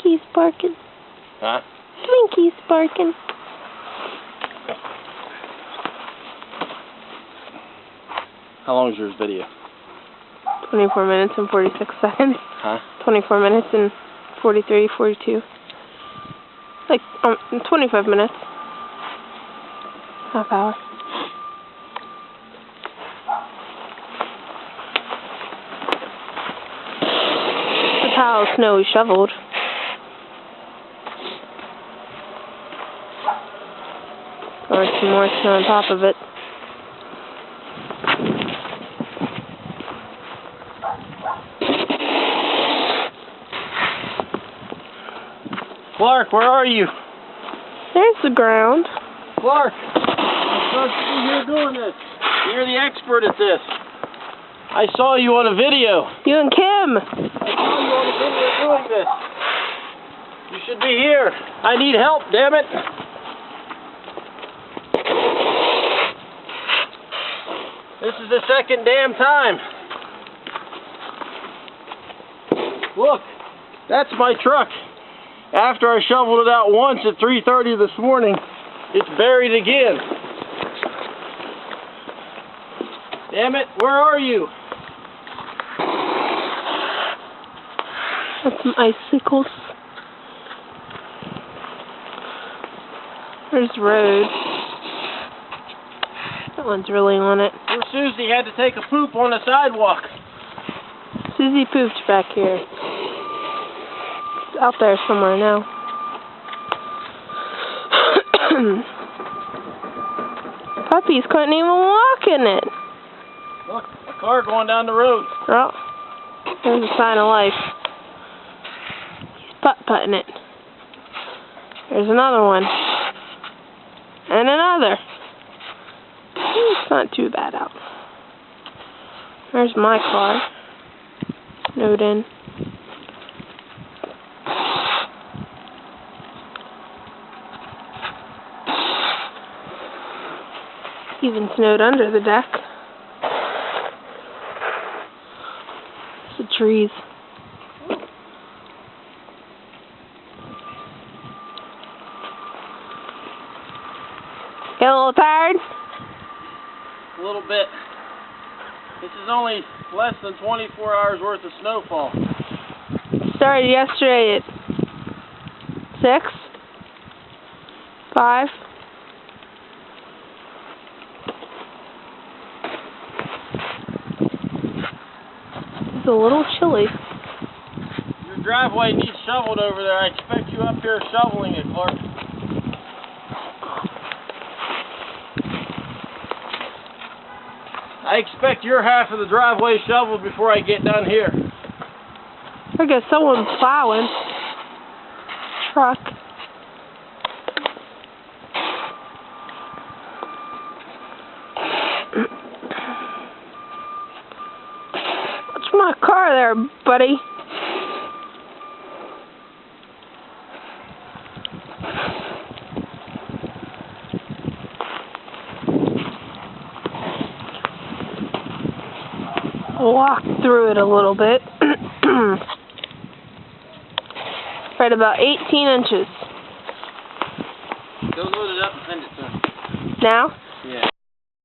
Twinkie's barking. Huh? Twinkie's barking. How long is your video? 24 minutes and 46 seconds. Huh? 24 minutes and 43, 42. Like, 25 minutes. Half hour. The pile of snow we shoveled. Or some more snow on top of it. Clark, where are you? There's the ground. Clark, I'm supposed to be here doing this. You're the expert at this. I saw you on a video. You and Kim. I saw you on a video doing this. You should be here. I need help, damn it. This is the second damn time. Look, that's my truck. After I shoveled it out once at 3:30 this morning, it's buried again. Damn it, where are you? That's some icicles. There's the road. That one's really on it. Poor Susie had to take a poop on the sidewalk. Susie pooped back here. It's out there somewhere now. Puppies couldn't even walk in it. Look, a car going down the road. Oh, there's a sign of life. He's putt-putting it. There's another one. And another. It's not too bad out. There's my car. Snowed in. Even snowed under the deck. It's the trees. Getting a little tired? A little bit. This is only less than 24 hours worth of snowfall. Started yesterday at 6, 5. It's a little chilly. Your driveway needs shoveled over there. I expect you up here shoveling it, Clark. I expect your half of the driveway shoveled before I get down here. I guess someone's plowing. Truck. Watch my car there, buddy. Walk through it a little bit. Right about 18 inches. Go load it up and send it to him. Now?